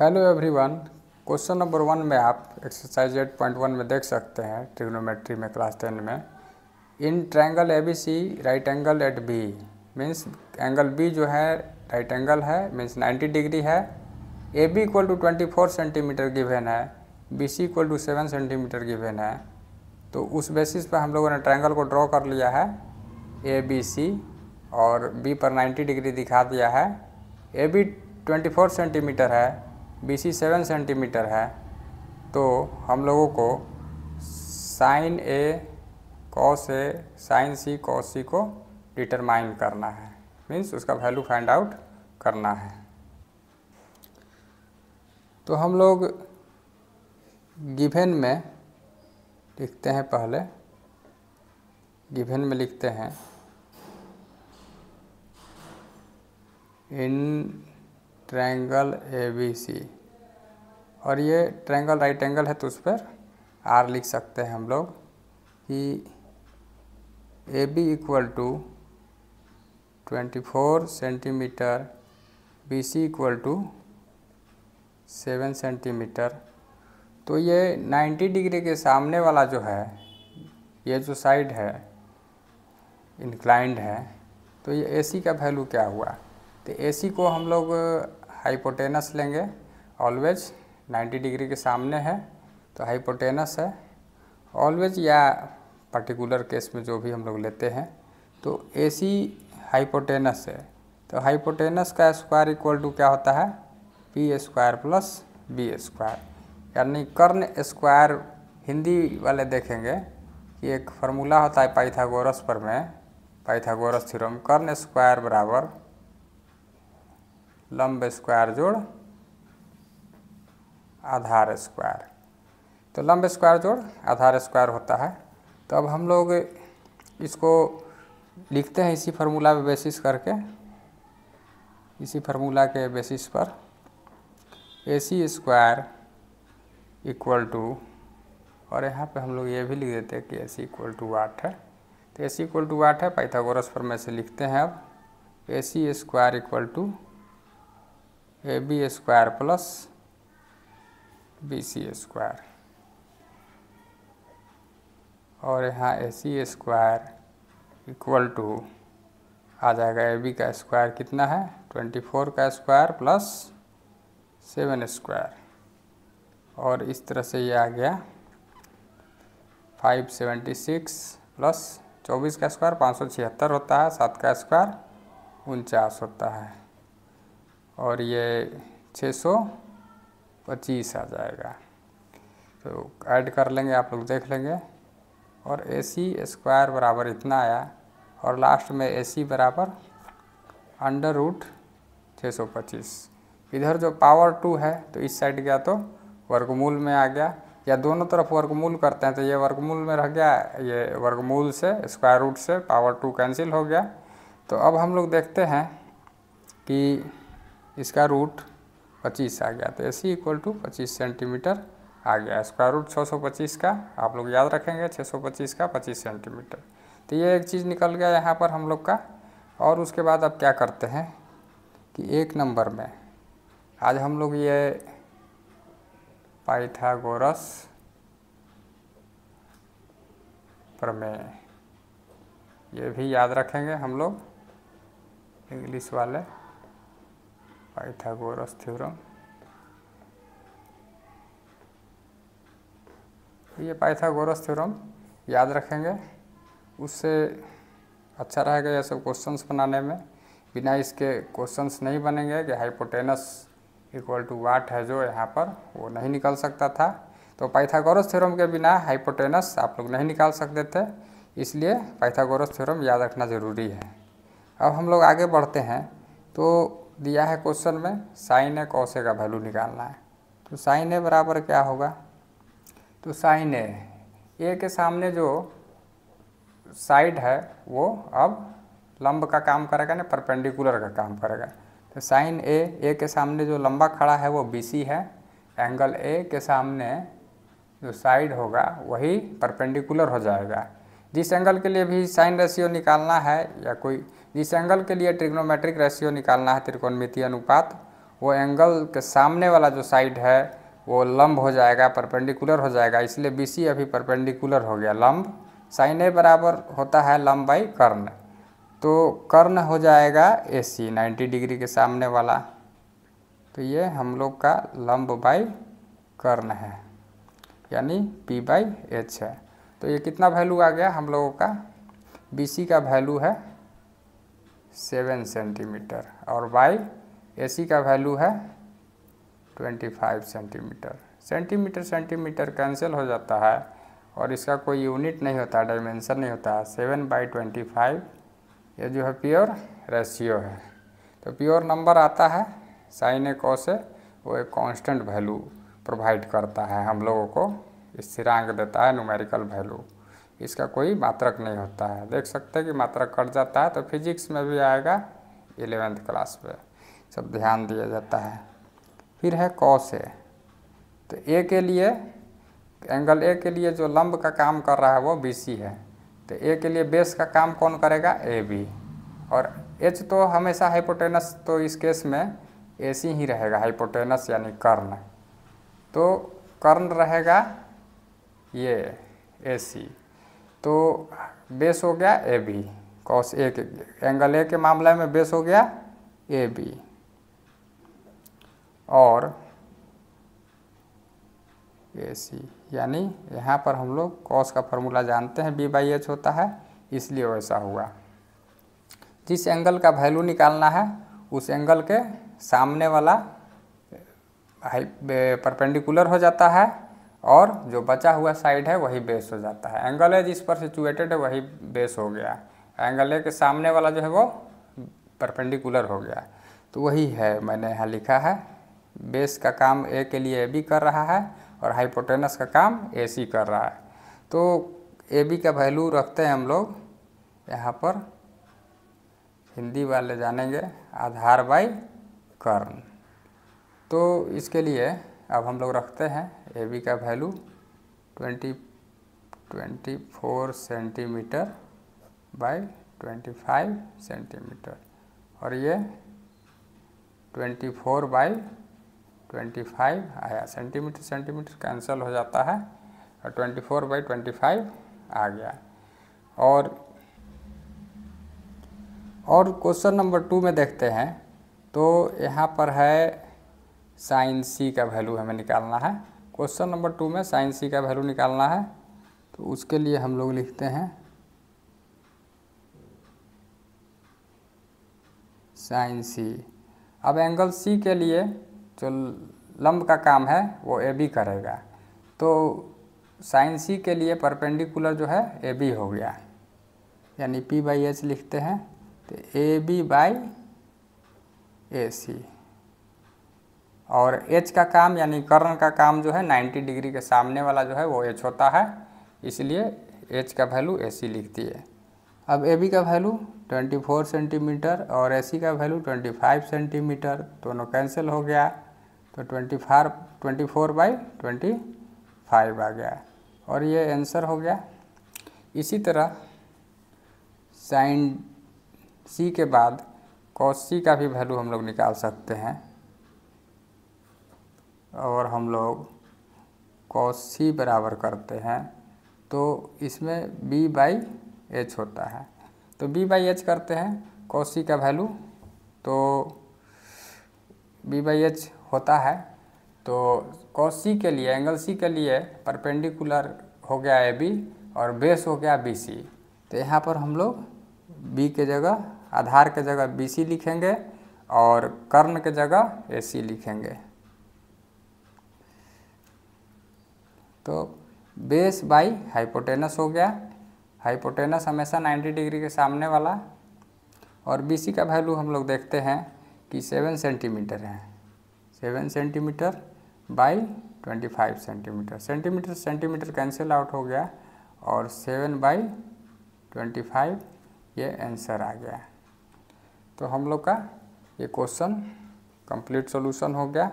Hello everyone. Question number 1 में आप exercise 8.1 में देख सकते हैं ट्रिग्नोमेट्री में क्लास 10 में in triangle ABC right angle at B means angle B जो है राइट एंगल है मीन्स 90 डिग्री है। AB equal to 24 centimetre given है, BC equal to 7 centimetre given है। तो उस बेसिस पर हम लोगों ने ट्रायंगल को ड्रॉ कर लिया है ABC और B पर 90 डिग्री दिखा दिया है। AB 24 सेंटीमीटर है, BC 7 सेंटीमीटर है। तो हम लोगों को sine A cos A sine C cos C को डिटरमाइन करना है, मीन्स उसका वैल्यू फाइंड आउट करना है। तो हम लोग गिवन में लिखते हैं, पहले गिवन में लिखते हैं इन ट्रायंगल ABC और ये ट्रायंगल राइट एंगल है तो उस पर R लिख सकते हैं हम लोग कि AB equal to 24 centimetre, BC equal to 7 centimetre. तो ये 90 डिग्री के सामने वाला जो है, ये जो साइड है इंक्लाइंड है, तो ये AC का वैल्यू क्या हुआ। तो AC को हम लोग हाइपोटेनस लेंगे, ऑलवेज 90 डिग्री के सामने है तो हाइपोटेनस है ऑलवेज, या पर्टिकुलर केस में जो भी हम लोग लेते हैं। तो AC हाइपोटेनस है तो हाइपोटेनस का स्क्वायर इक्वल टू क्या होता है, P square plus B square, यानी कर्ण स्क्वायर। हिंदी वाले देखेंगे कि एक फार्मूला होता है पाइथागोरस पर में, पाइथागोरस थ्योरम, कर्ण स्क्वायर बराबर लंब स्क्वायर जोड़ आधार स्क्वायर। तो लंब स्क्वायर जोड़ आधार स्क्वायर होता है। तो अब हम लोग इसको लिखते हैं इसी फार्मूला पे बेसिस करके, इसी फार्मूला के बेसिस पर AC स्क्वायर इक्वल टू, और यहाँ पे हम लोग ये भी लिख देते हैं कि AC इक्वल टू 8 है। तो AC इक्वल टू 8 है, पाइथागोरस पर में से लिखते हैं। अब AC square equal to AB square plus BC square, और यहाँ AC स्क्वायर इक्वल टू आ जाएगा AB का स्क्वायर कितना है 24 का स्क्वायर प्लस 7 स्क्वायर, और इस तरह से ये आ गया 576 प्लस 24 का स्क्वायर 576 होता है, 7 का स्क्वायर 49 होता है, और ये 625 आ जाएगा। तो ऐड कर लेंगे, आप लोग देख लेंगे, और AC स्क्वायर बराबर इतना आया, और लास्ट में AC बराबर अंडर रूट 625। इधर जो पावर 2 है तो इस साइड गया तो वर्गमूल में आ गया, या दोनों तरफ वर्गमूल करते हैं तो ये वर्गमूल में रह गया, ये वर्गमूल से स्क्वायर रूट से पावर 2 कैंसिल हो गया। तो अब हम लोग देखते हैं कि इसका रूट 25 आ गया, तो AC इक्वल टू 25 सेंटीमीटर आ गया। स्क्वायर रूट 625 का आप लोग याद रखेंगे, 625 का 25 सेंटीमीटर। तो ये एक चीज़ निकल गया यहाँ पर हम लोग का। और उसके बाद अब क्या करते हैं कि 1 नंबर में आज हम लोग ये पाइथागोरस प्रमेय ये भी याद रखेंगे हम लोग, इंग्लिश वाले, पाइथागोरस थ्योरम। ये पाइथागोरस थ्योरम याद रखेंगे, उससे अच्छा रहेगा ये सब क्वेश्चंस बनाने में। बिना इसके क्वेश्चंस नहीं बनेंगे कि हाइपोटेनस इक्वल टू 8 है जो यहाँ पर, वो नहीं निकल सकता था। तो पाइथागोरस थ्योरम के बिना हाइपोटेनस आप लोग नहीं निकाल सकते थे, इसलिए पाइथागोरस थ्योरम याद रखना ज़रूरी है। अब हम लोग आगे बढ़ते हैं। तो दिया है क्वेश्चन में साइन A कॉस A का वैल्यू निकालना है। तो साइन A बराबर क्या होगा, तो साइन A के सामने जो साइड है वो अब लंब का काम करेगा ना, परपेंडिकुलर का काम करेगा। तो साइन A के सामने जो लंबा खड़ा है वो BC है, एंगल A के सामने जो साइड होगा वही परपेंडिकुलर हो जाएगा। जिस एंगल के लिए भी साइन रेशियो निकालना है, या कोई जिस एंगल के लिए ट्रिग्नोमेट्रिक रेशियो निकालना है, त्रिकोणमितीय अनुपात, वो एंगल के सामने वाला जो साइड है वो लंब हो जाएगा, परपेंडिकुलर हो जाएगा, इसलिए BC अभी परपेंडिकुलर हो गया। लंब साइन ए बराबर होता है लंब बाई कर्ण, तो कर्ण हो जाएगा AC 90 डिग्री के सामने वाला। तो ये हम लोग का लंब बाई कर्ण है, यानी P/H है। तो ये कितना वैल्यू आ गया हम लोगों का? BC का वैल्यू है 7 सेंटीमीटर और बाई AC का वैल्यू है 25 सेंटीमीटर। सेंटीमीटर सेंटीमीटर कैंसिल हो जाता है और इसका कोई यूनिट नहीं होता, डायमेंशन नहीं होता है। 7/25 ये जो है प्योर रेशियो है। तो प्योर नंबर आता है साइन ए कॉस ए, वो एक कांस्टेंट वैल्यू प्रोवाइड करता है हम लोगों को, स्थिरांक देता है, न्यूमेरिकल वैल्यू। इसका कोई मात्रक नहीं होता है। देख सकते हैं कि मात्रक कट जाता है, तो फिजिक्स में भी आएगा 11वीं क्लास में, सब ध्यान दिया जाता है। फिर है कॉस ए। तो ए के लिए, एंगल ए के लिए जो लंब का काम कर रहा है वो BC है। तो ए के लिए बेस का काम कौन करेगा? AB। और H तो हमेशा हाइपोटेनस, तो इस केस में AC ही रहेगा, हाइपोटेनस यानी कर्ण। तो कर्ण रहेगा ये AC, तो बेस हो गया AB। कॉस ए के एंगल ए के मामले में बेस हो गया AB। और AC, यानी यहाँ पर हम लोग कॉस का फॉर्मूला जानते हैं, B/H होता है, इसलिए वैसा हुआ। जिस एंगल का वैल्यू निकालना है उस एंगल के सामने वाला परपेंडिकुलर हो जाता है और जो बचा हुआ साइड है वही बेस हो जाता है। एंगल है जिस पर सिचुएटेड है वही बेस हो गया, एंगल ए के सामने वाला जो है वो परपेंडिकुलर हो गया। तो वही है मैंने यहाँ लिखा है, बेस का काम ए के लिए AB कर रहा है और हाइपोटेनस का काम AC कर रहा है। तो AB का वैल्यू रखते हैं हम लोग यहाँ पर, हिंदी वाले जानेंगे, आधार बाई कर्ण। तो इसके लिए अब हम लोग रखते हैं AB का वैल्यू 24 सेंटीमीटर बाई 25 सेंटीमीटर, और ये 24/25 आया। सेंटीमीटर सेंटीमीटर कैंसिल हो जाता है और 24/25 आ गया। और क्वेश्चन नंबर 2 में देखते हैं, तो यहाँ पर है साइन C का वैल्यू हमें निकालना है। क्वेश्चन नंबर 2 में साइन C का वैल्यू निकालना है, तो उसके लिए हम लोग लिखते हैं साइन C। अब एंगल C के लिए जो लंब का काम है वो AB करेगा, तो साइन C के लिए परपेंडिकुलर जो है AB हो गया, यानी P/H लिखते हैं। तो AB/AC, और H का काम यानी कर्ण का काम जो है 90 डिग्री के सामने वाला जो है वो H होता है, इसलिए H का वैल्यू AC लिख दिए। अब AB का वैल्यू 24 सेंटीमीटर और AC का वैल्यू 25 सेंटीमीटर, दोनों कैंसिल हो गया, तो 24/25 आ गया और ये आंसर हो गया। इसी तरह साइन C के बाद कॉस C का भी वैल्यू हम लोग निकाल सकते हैं, और हम लोग कॉस C बराबर करते हैं, तो इसमें B/H होता है। तो B/H करते हैं कॉस C का वैल्यू, तो B/H होता है। तो कॉस C के लिए, एंगल C के लिए परपेंडिकुलर हो गया AB और बेस हो गया BC। तो यहाँ पर हम लोग B के जगह, आधार के जगह BC लिखेंगे और कर्ण के जगह AC लिखेंगे। तो बेस बाई हाइपोटेनस हो गया, हाइपोटेनस हमेशा 90 डिग्री के सामने वाला, और BC का वैल्यू हम लोग देखते हैं कि 7 सेंटीमीटर है, 7 centimetre by 25 centimetre. Centimetre centimetre cancel out हो गया और 7/25 ये आंसर आ गया। तो हम लोग का ये क्वेश्चन कंप्लीट सॉल्यूशन हो गया।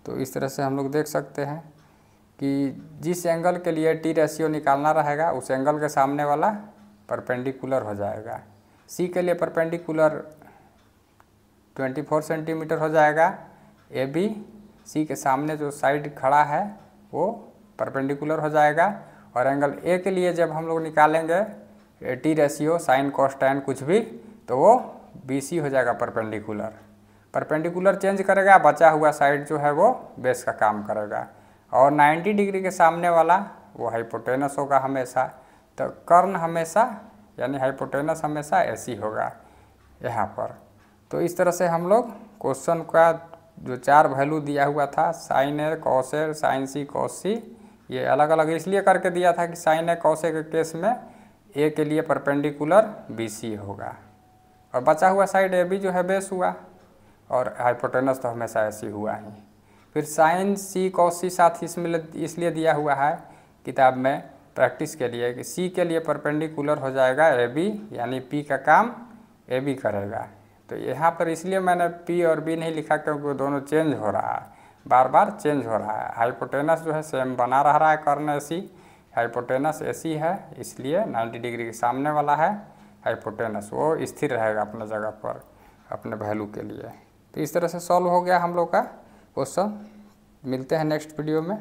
तो इस तरह से हम लोग देख सकते हैं कि जिस एंगल के लिए T रेशियो निकालना रहेगा उस एंगल के सामने वाला परपेंडिकुलर हो जाएगा। C के लिए परपेंडिकुलर 24 सेंटीमीटर हो जाएगा, ए बी सी के सामने जो साइड खड़ा है वो परपेंडिकुलर हो जाएगा। और एंगल ए के लिए जब हम लोग निकालेंगे T ratio sine cos tan कुछ भी, तो वो बी सी हो जाएगा परपेंडिकुलर। परपेंडिकुलर चेंज करेगा, बचा हुआ साइड जो है वो बेस का काम करेगा। और 90 डिग्री के सामने वाला वो हाइपोटेनस होगा हमेशा। तो कर्ण हमेशा यानी हाइपोटेनस हमेशा ऐसी होगा यहाँ पर। तो इस तरह से हम लोग क्वेश्चन का जो 4 वैल्यू दिया हुआ था, sign A cos A sign C cos सी, ये अलग अलग इसलिए करके दिया था कि साइन ए कॉस ए के केस में ए के लिए परपेंडिकुलर बी सी होगा और बचा हुआ साइड ए बी जो है बेस हुआ, और हाइपोटेनस तो हमेशा ऐसी हुआ ही। फिर साइन सी कॉस सी साथ इसमें इसलिए दिया हुआ है किताब में प्रैक्टिस के लिए कि सी के लिए परपेंडिकुलर हो जाएगा ए बी, यानी पी का काम ए बी करेगा। तो यहाँ पर इसलिए मैंने पी और बी नहीं लिखा क्योंकि वो दोनों चेंज हो रहा है, बार बार चेंज हो रहा है। हाइपोटेनस जो है सेम बना रहा है, कर्ण ऐसी हाइपोटेनस ऐसी है, इसलिए 90 डिग्री के सामने वाला है हाइपोटेनस, वो स्थिर रहेगा अपने जगह पर अपने वैल्यू के लिए। तो इस तरह से सॉल्व हो गया हम लोग का क्वेश्चन। मिलते हैं नेक्स्ट वीडियो में।